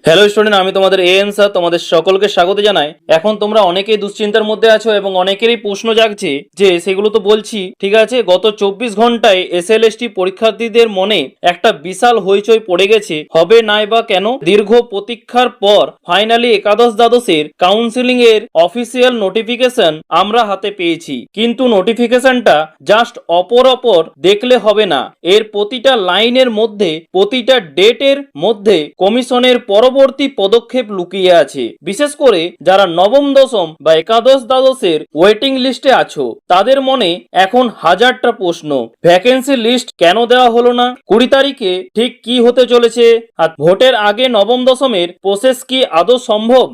Hello student, আমি তোমাদের AN sir তোমাদের সকলকে স্বাগত জানাই। এখন তোমরা অনেকেই দুশ্চিন্তার মধ্যে আছো এবং অনেকেরই প্রশ্ন জাগছে যে সেগুলো তো বলছি ঠিক আছে। গত 24 ঘন্টায় এসএলএসটি পরীক্ষার্থীদের মনে একটা বিশাল হইচই পড়ে গেছে। হবে নাই বা কেন? দীর্ঘ প্রতীক্ষার পর ফাইনালি একাদশ দ্বাদশের কাউন্সিলিং এর অফিসিয়াল নোটিফিকেশন আমরা হাতে পেয়েছি। কিন্তু নোটিফিকেশনটা জাস্ট অপর দেখলে হবে না, এর প্রতিটা লাইনের মধ্যে, প্রতিটা ডেটের মধ্যে কমিশনের পরবর্তী পদক্ষেপ লুকিয়ে আছে। বিশেষ করে যারা নবম দশম বা একাদশ দ্বাদশের ওয়েটিং লিস্টে আছো তাদের মনে এখন হাজারটা প্রশ্ন। ভ্যাকেন্সি লিস্ট কেন দেওয়া হলো না? 20 তারিখে ঠিক কি হতে চলেছে? আর ভোটের আগে নবম দশমের প্রসেস কি আদৌ সম্ভব?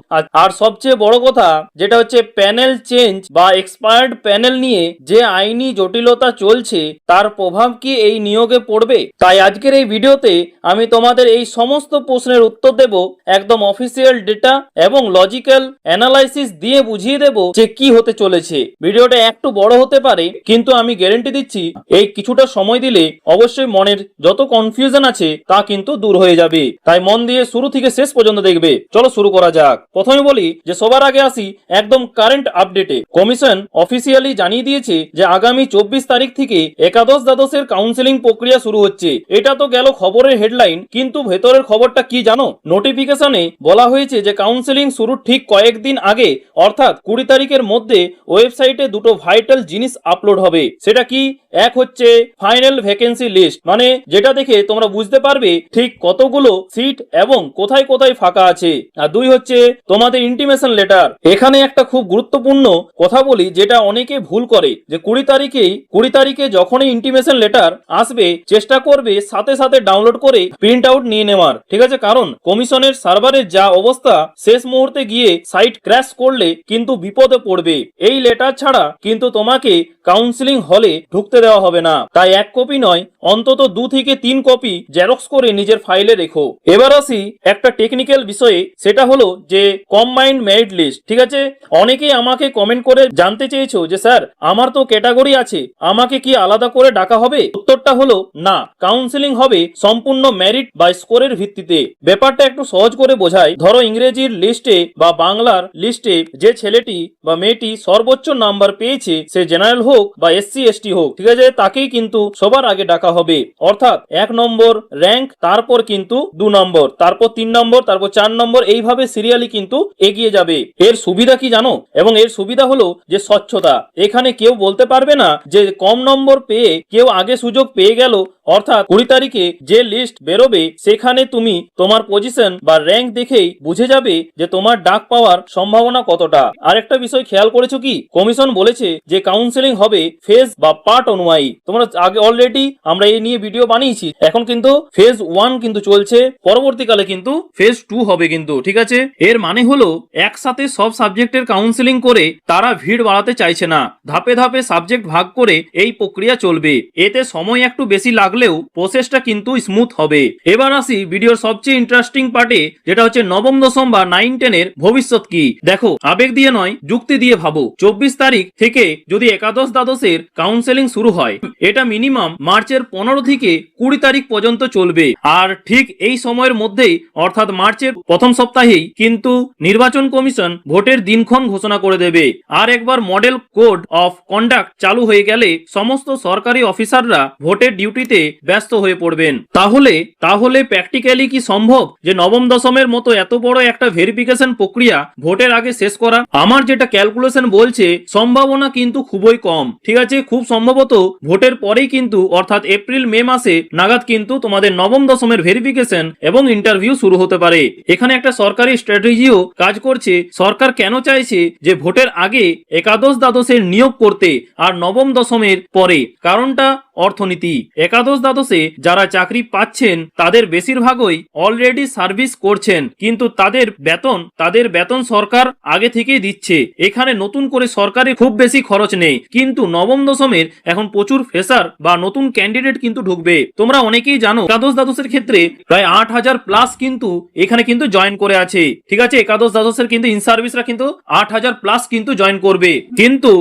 আর সবচেয়ে বড় কথা যেটা হচ্ছে প্যানেল চেঞ্জ বা এক্সপায়ার্ড প্যানেল নিয়ে যে আইনি জটিলতা চলছে তার প্রভাব কি এই নিয়োগে পড়বে? তাই আজকের এই ভিডিওতে আমি তোমাদের এই সমস্ত প্রশ্নের উত্তর দেব, একদম অফিসিয়াল ডেটা এবং লজিক্যাল অ্যানালাইসিস দিয়ে বুঝিয়ে দেব যে কি হতে চলেছে। ভিডিওটা একটু বড় হতে পারে কিন্তু আমি গ্যারান্টি দিচ্ছি এই কিছুটা সময় দিলে অবশ্যই মনের যত কনফিউশন আছে তা কিন্তু দূর হয়ে যাবে। তাই মন দিয়ে শুরু থেকে শেষ পর্যন্ত দেখবে। চলো শুরু করা যাক। প্রথমে বলি যে সবার আগে আসি একদম কারেন্ট আপডেটে। কমিশন অফিসিয়ালি জানিয়ে দিয়েছে যে আগামী 24 তারিখ থেকে একাদশ দ্বাদশের কাউন্সিলিং প্রক্রিয়া শুরু হচ্ছে। এটা তো গেল খবরের হেডলাইন, কিন্তু ভেতরের খবরটা কি জানো? নোটিফিকেশনে বলা হয়েছে যে কাউন্সিলিং শুরুর ঠিক কয়েকদিন আগে অর্থাৎ 20 তারিখের মধ্যে ওয়েবসাইটে দুটো ভাইটাল জিনিস আপলোড হবে। সেটা কি? এক হচ্ছে ফাইনাল ভ্যাকেন্সি লিস্ট, মানে যেটা দেখে তোমরা বুঝতে পারবে ঠিক কতগুলো সিট এবং কোথায় কোথায় ফাঁকা আছে। আর দুই হচ্ছে তোমাদের ইন্টিমেশন লেটার। এখানে একটা খুব গুরুত্বপূর্ণ কথা বলি যেটা অনেকে ভুল করে, যে 20 তারিখে যখনই ইন্টিমেশন লেটার আসবে চেষ্টা করবে সাথে সাথে ডাউনলোড করে প্রিন্ট আউট নিয়ে নেওয়ার, ঠিক আছে? কারণ কমিশনের সার্ভারের যা অবস্থা, শেষ মুহূর্তে গিয়ে সাইট ক্র্যাশ করলে কিন্তু বিপদে পড়বে। এই লেটার ছাড়া কিন্তু তোমাকে কাউন্সিলিং হলে ঢুকতে দেওয়া হবে না। তাই এক কপি নয়, অন্তত 2 থেকে 3 কপি জেরক্স করে নিজের ফাইলে রেখো। এবার আসি একটা টেকনিক্যাল বিষয়ে, সেটা হলো যে কম্বাইন্ড মেরিট লিস্ট, ঠিক আছে? অনেকেই আমাকে কমেন্ট করে জানতে চেয়েছো যে স্যার আমার তো ক্যাটাগরি আছে, আমাকে কি আলাদা করে ডাকা হবে? উত্তরটা হলো না, কাউন্সিলিং হবে সম্পূর্ণ মেরিট বা স্কোরের ভিত্তিতে। ব্যাপারটা একটু সহজ করে বোঝাই। ধরো ইংরেজির লিস্টে বা বাংলার লিস্টে যে ছেলেটি বা মেয়েটি সর্বোচ্চ নাম্বার পেয়েছে, সে জেনারেল হোক বা এসসি এসটি হোক, ঠিক আছে, তাকেই কিন্তু সবার আগে ডাকা হবে। অর্থাৎ 1 নম্বর র্যাঙ্ক, তারপর কিন্তু 2 নম্বর, তারপর 3 নম্বর, তারপর 4 নম্বর, এইভাবে সিরিয়ালি কিন্তু এগিয়ে যাবে। এর সুবিধা কি জানো? এবং এর সুবিধা হলো যে স্বচ্ছতা। এখানে কেউ বলতে পারবে না যে কম নম্বর পেয়ে কেউ আগে সুযোগ পেয়ে গেল। অর্থাৎ 20 তারিখে যে লিস্ট বেরোবে সেখানে তুমি তোমার পজিশন বা র্যাঙ্ক দেখেই বুঝে যাবে যে তোমার ডাক পাওয়ার সম্ভাবনা কতটা। আরেকটা বিষয় খেয়াল করেছো কি? কমিশন বলেছে যে কাউন্সিলিং হবে ফেজ বা পার্ট অনুযায়ী। তোমরা আগে অলরেডি আমরা এই নিয়ে ভিডিও বানিয়েছি। এখন কিন্তু ফেজ 1 কিন্তু চলছে, পরবর্তীকালে কিন্তু ফেজ 2 হবে কিন্তু, ঠিক আছে? এর মানে হলো একসাথে সব সাবজেক্টের কাউন্সিলিং করে তারা ভিড় বাড়াতে চাইছে না, ধাপে ধাপে সাবজেক্ট ভাগ করে এই প্রক্রিয়া চলবে। এতে সময় একটু বেশি লাগলেও প্রসেসটা কিন্তু স্মুথ হবে। এবার আসি ভিডিওর সবচেয়ে ইন্টারেস্টিং পার্টে, যেটা হচ্ছে নবম দশম বা 9-10 এর ভবিষ্যৎ কি। দেখো, আবেগ দিয়ে নয়, যুক্তি দিয়ে ভাবো। 24 তারিখ থেকে যদি একাদশ দ্বাদশের কাউন্সেলিং শুরু হয়, এটা মিনিমাম মার্চের 15 থেকে 20 তারিখ পর্যন্ত চলবে। আর ঠিক এই সময়ের মধ্যেই অর্থাৎ মার্চের প্রথম সপ্তাহেই কিন্তু নির্বাচন কমিশন ভোটের দিনক্ষণ ঘোষণা করে দেবে। আর একবার মডেল কোড অফ কন্ডাক্ট চালু হয়ে গেলে সমস্ত সরকারি অফিসাররা ভোটের ডিউটিতে ব্যস্ত হয়ে পড়বেন। তাহলে প্র্যাকটিক্যালি কি সম্ভব যে নবম দশমের মতো এত বড় একটা ভেরিফিকেশন প্রক্রিয়া ভোটের আগে শেষ করা? আমার যেটা ক্যালকুলেশন বলছে সম্ভাবনা কিন্তু খুবই কম, ঠিক আছে? খুব সম্ভবত ভোটের পরেই কিন্তু অর্থাৎ এপ্রিল মে মাসে নাগাদ কিন্তু তোমাদের নবম দশমের ভেরিফিকেশন এবং ইন্টারভিউ শুরু হতে পারে। এখানে একটা সরকারি স্ট্র্যাটেজিও কাজ করছে। সরকার কেন চাইছে যে ভোটের আগে একাদশ দ্বাদশের নিয়োগ করতে আর নবম দশমের পরে? কারণটা অর্থনীতি। একাদশ দ্বাদশে যারা চাকরি পাচ্ছেন তাদের বেশিরভাগই অলরেডি সার্ভিস করছেন, কিন্তু তাদের বেতন সরকার আগে থেকেই দিচ্ছে। এখানে নতুন করে সরকারে খুব বেশি খরচ নেই, কিন্তু নবম দশমের এখন প্রচুর ফ্রেশার বা নতুন ক্যান্ডিডেট কিন্তু ঢুকবে। তোমরা অনেকেই জানো একাদশ দ্বাদশের ক্ষেত্রে প্রায় 8000 প্লাস কিন্তু এখানে কিন্তু জয়েন করে আছে, ঠিক আছে? একাদশ দ্বাদশের কিন্তু ইন সার্ভিসরা কিন্তু 8000 প্লাস কিন্তু জয়েন করবে। কিন্তু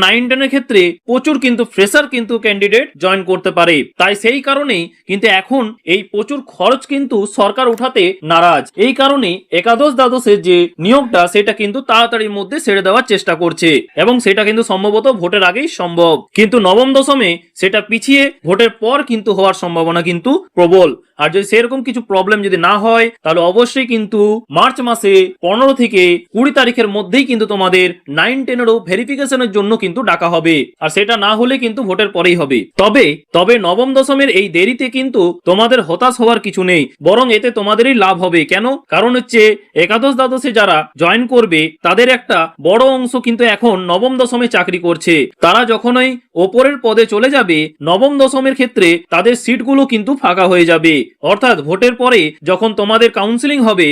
9-10 এর ক্ষেত্রে প্রচুর কিন্তু ফ্রেশার কিন্তু ক্যান্ডিডেট জয়েন করতে পারে। তাই সেই কারণেই কিন্তু এখন এই প্রচুর খরচ কিন্তু সরকার উঠাতে নারাজ। এই কারণে একাদশ দ্বাদশের যে নিয়োগটা সেটা কিন্তু তাড়াতাড়ির মধ্যে ছেড়ে দেওয়ার চেষ্টা করছে এবং সেটা কিন্তু সম্ভবত ভোটের আগেই সম্ভব, কিন্তু নবম দশমে সেটা পিছিয়ে ভোটের পর কিন্তু হওয়ার সম্ভাবনা কিন্তু প্রবল। আর যদি সেরকম কিছু প্রবলেম যদি না হয় তাহলে অবশ্যই কিন্তু মার্চ মাসে 15 থেকে 20 তারিখের মধ্যেই কিন্তু তোমাদের 9-10 ভেরিফিকেশনের জন্য কিন্তু ডাকা হবে, আর সেটা না হলে কিন্তু ভোটের পরেই হবে। তবে নবম দশমের এই দেরিতে কিন্তু তোমাদের হতাশ হওয়ার কিছু নেই, বরং এতে তোমাদেরই লাভ হবে। কেন? কারণ হচ্ছে একাদশ দ্বাদশে যারা জয়েন করবে তাদের একটা বড় অংশ কিন্তু এখন নবম দশমে চাকরি করছে। তারা যখনই ওপরের পদে চলে যাবে নবম দশমের ক্ষেত্রে তাদের সিটগুলো কিন্তু ফাঁকা হয়ে যাবে। অর্থাৎ ভোটের পরে যখন তোমাদের কাউন্সিলিং হবে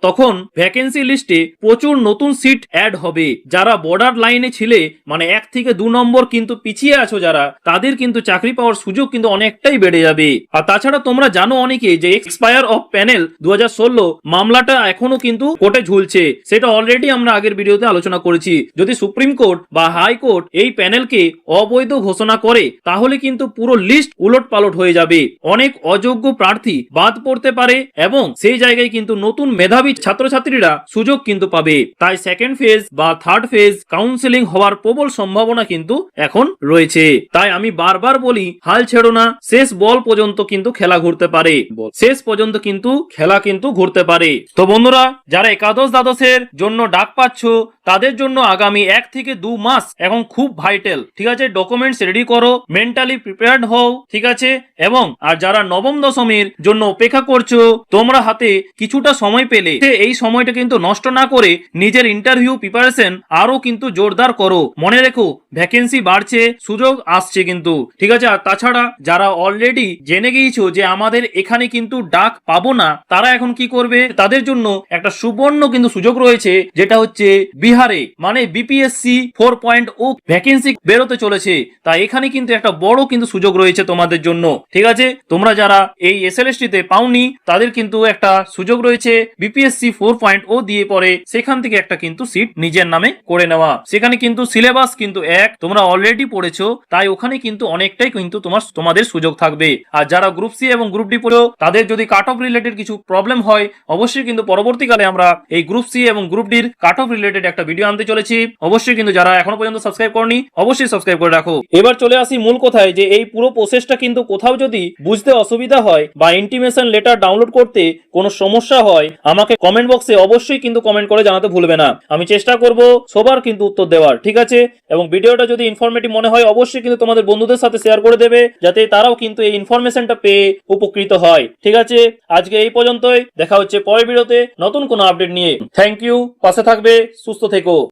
তখন ভ্যাকেন্সি লিস্টে প্রচুর নতুন সিট অ্যাড হবে। যারা বর্ডার লাইনে ছিলে, মানে 1 থেকে 2 নম্বর কিন্তু পিছিয়ে আছো যারা, তাদের কিন্তু চাকরি পাওয়ার সুযোগ কিন্তু অনেকটাই বেড়ে যাবে। আর তাছাড়া তোমরা জানো অনেকে যে এক্সপায়ার অফ প্যানেল 2016 মামলাটা এখনো কিন্তু কোর্টে ঝুলছে। সেটা অলরেডি আমরা আগের ভিডিওতে আলোচনা করেছি। যদি সুপ্রিম কোর্ট বা হাই কোর্ট এই প্যানেলকে অবৈধ ঘোষণা করে তাহলে কিন্তু পুরো লিস্ট উলট পালট হয়ে যাবে। অনেক অযোগ্য প্রার্থী বাদ পড়তে পারে এবং সেই জায়গায় কিন্তু নতুন মেধাবী ছাত্রছাত্রীরা সুযোগ কিন্তু পাবে। তাই সেকেন্ড ফেজ বা থার্ড ফেজ কাউন্সিলিং হওয়ার প্রবল সম্ভাবনা কিন্তু এখন রয়েছে। তাই আমি বারবার বলি, হাল ছেড়ো না, শেষ বল পর্যন্ত কিন্তু খেলা ঘুরতে পারে, শেষ পর্যন্ত কিন্তু খেলা কিন্তু ঘুরতে পারে। তো বন্ধুরা, যারা একাদশ দ্বাদশের জন্য ডাক পাচ্ছ তাদের জন্য আগামী 1 থেকে 2 মাস এখন খুব ভাইটাল। ঠিক আছে, ডকুমেন্টস রেডি করো, মেন্টালি প্রিপেয়ার্ড হও। ঠিক আছে, এবং আর যারা নবম দশমের জন্য অপেক্ষা করছো তোমরা হাতে কিছুটা সময় পেলে এই সময়টা কিন্তু নষ্ট না করে নিজের ইন্টারভিউ প্রিপারেশন আরো কিন্তু জোরদার করো। মনে রেখো, ভ্যাকেন্সি বাড়ছে, সুযোগ আসছে কিন্তু। ঠিক আছে, আর তাছাড়া যারা অলরেডি জেনে গিয়েছো যে আমাদের এখানে কিন্তু ডাক পাবো না, তারা এখন কি করবে? তাদের জন্য একটা সুবর্ণ কিন্তু সুযোগ রয়েছে, যেটা হচ্ছে বিহারে মানে বিপিএসসি 4.0 ভ্যাকেন্সি বেরোতে চলেছে। তাই এখানে কিন্তু একটা বড় কিন্তু সুযোগ রয়েছে তোমাদের জন্য। ঠিক আছে, তোমরা যারা এই এসএলএসটি তে পাওনি তাদের কিন্তু একটা সুযোগ রয়েছে বিপিএসসি 4.0 দিয়ে পরে সেখান থেকে একটা কিন্তু সিট নিজের নামে করে নেওয়া। সেখানে কিন্তু সিলেবাস কিন্তু তোমরা অলরেডি পড়েছো, তাই ওখানে কিন্তু অনেকটাই কিন্তু তোমাদের সুযোগ থাকবে। আর যারা গ্রুপ সি এবং গ্রুপ ডি পড়েও তাদের যদি কাট অফ রিলেটেড কিছু প্রবলেম হয়, অবশ্যই কিন্তু পরবর্তীকালে আমরা এই গ্রুপ সি এবং গ্রুপ ডির কাট অফ রিলেটেড একটা ভিডিও আনতে চলেছি। অবশ্যই কিন্তু যারা এখনো পর্যন্ত সাবস্ক্রাইব করনি অবশ্যই সাবস্ক্রাইব করে রাখো। এবার চলে আসি মূল কথায়, যে এই পুরো প্রসেসটা কিন্তু কোথাও যদি বুঝতে অসুবিধা হয় বা ইন্টিমেশন লেটার ডাউনলোড করতে কোনো সমস্যা হয়, আমাকে কমেন্ট বক্সে অবশ্যই কিন্তু কমেন্ট করে জানাতে ভুলবে না। আমি চেষ্টা করব সবার কিন্তু উত্তর দেওয়ার। ঠিক আছে, এবং ভিডিওটা যদি ইনফরমেটিভ মনে হয় অবশ্যই কিন্তু তোমাদের বন্ধুদের সাথে শেয়ার করে দেবে, যাতে তারাও কিন্তু এই ইনফরমেশনটা পেয়ে উপকৃত হয়। ঠিক আছে, আজকে এই পর্যন্তই। দেখা হচ্ছে পরের ভিডিওতে নতুন কোনো আপডেট নিয়ে। থ্যাংক ইউ, পাশে থাকবে, সুস্থ থেকো।